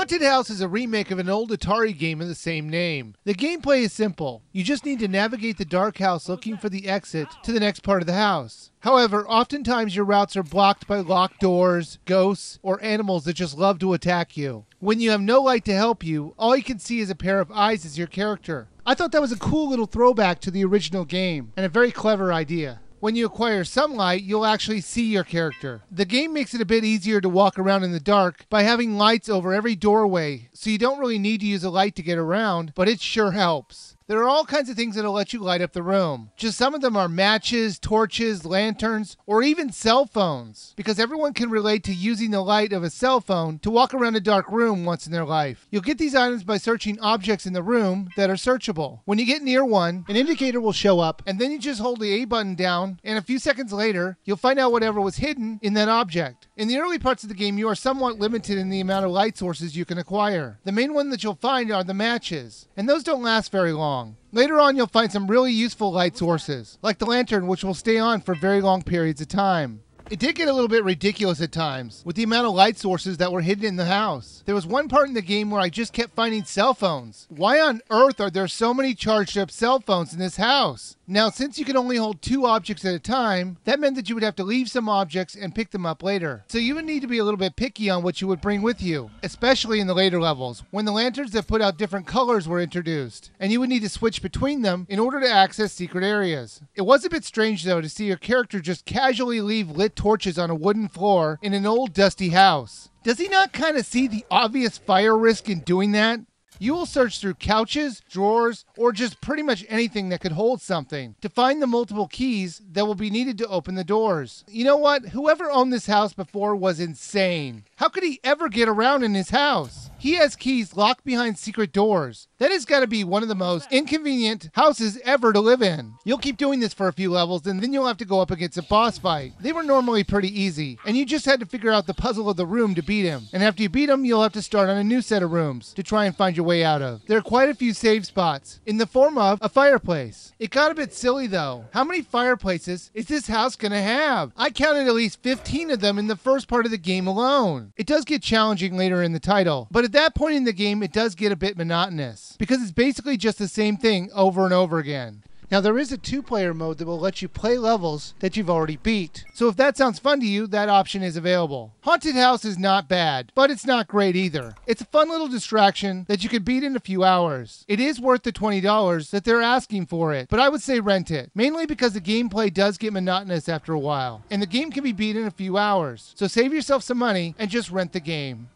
Haunted House is a remake of an old Atari game of the same name. The gameplay is simple. You just need to navigate the dark house looking for the exit to the next part of the house. However, oftentimes your routes are blocked by locked doors, ghosts, or animals that just love to attack you. When you have no light to help you, all you can see is a pair of eyes as your character. I thought that was a cool little throwback to the original game, and a very clever idea. When you acquire some light, you'll actually see your character. The game makes it a bit easier to walk around in the dark by having lights over every doorway, so you don't really need to use a light to get around, but it sure helps. There are all kinds of things that'll let you light up the room. Just some of them are matches, torches, lanterns, or even cell phones, because everyone can relate to using the light of a cell phone to walk around a dark room once in their life. You'll get these items by searching objects in the room that are searchable. When you get near one, an indicator will show up, and then you just hold the A button down, and a few seconds later, you'll find out whatever was hidden in that object. In the early parts of the game, you are somewhat limited in the amount of light sources you can acquire. The main one that you'll find are the matches, and those don't last very long. Later on, you'll find some really useful light sources, like the lantern, which will stay on for very long periods of time. It did get a little bit ridiculous at times, with the amount of light sources that were hidden in the house. There was one part in the game where I just kept finding cell phones. Why on earth are there so many charged up cell phones in this house? Now, since you can only hold 2 objects at a time, that meant that you would have to leave some objects and pick them up later. So you would need to be a little bit picky on what you would bring with you, especially in the later levels, when the lanterns that put out different colors were introduced, and you would need to switch between them in order to access secret areas. It was a bit strange, though, to see your character just casually leave lit torches on a wooden floor in an old dusty house. Does he not kind of see the obvious fire risk in doing that? You will search through couches, drawers, or just pretty much anything that could hold something to find the multiple keys that will be needed to open the doors. You know what? Whoever owned this house before was insane. How could he ever get around in his house? He has keys locked behind secret doors. That has got to be one of the most inconvenient houses ever to live in. You'll keep doing this for a few levels, and then you'll have to go up against a boss fight. They were normally pretty easy, and you just had to figure out the puzzle of the room to beat him. And after you beat him, you'll have to start on a new set of rooms to try and find your way out of. There are quite a few save spots, in the form of a fireplace. It got a bit silly though. How many fireplaces is this house gonna have? I counted at least 15 of them in the first part of the game alone. It does get challenging later in the title, but at that point in the game, it does get a bit monotonous, because it's basically just the same thing over and over again. Now, there is a 2-player mode that will let you play levels that you've already beat. So if that sounds fun to you, that option is available. Haunted House is not bad, but it's not great either. It's a fun little distraction that you could beat in a few hours. It is worth the $20 that they're asking for it, but I would say rent it, mainly because the gameplay does get monotonous after a while, and the game can be beat in a few hours. So save yourself some money and just rent the game.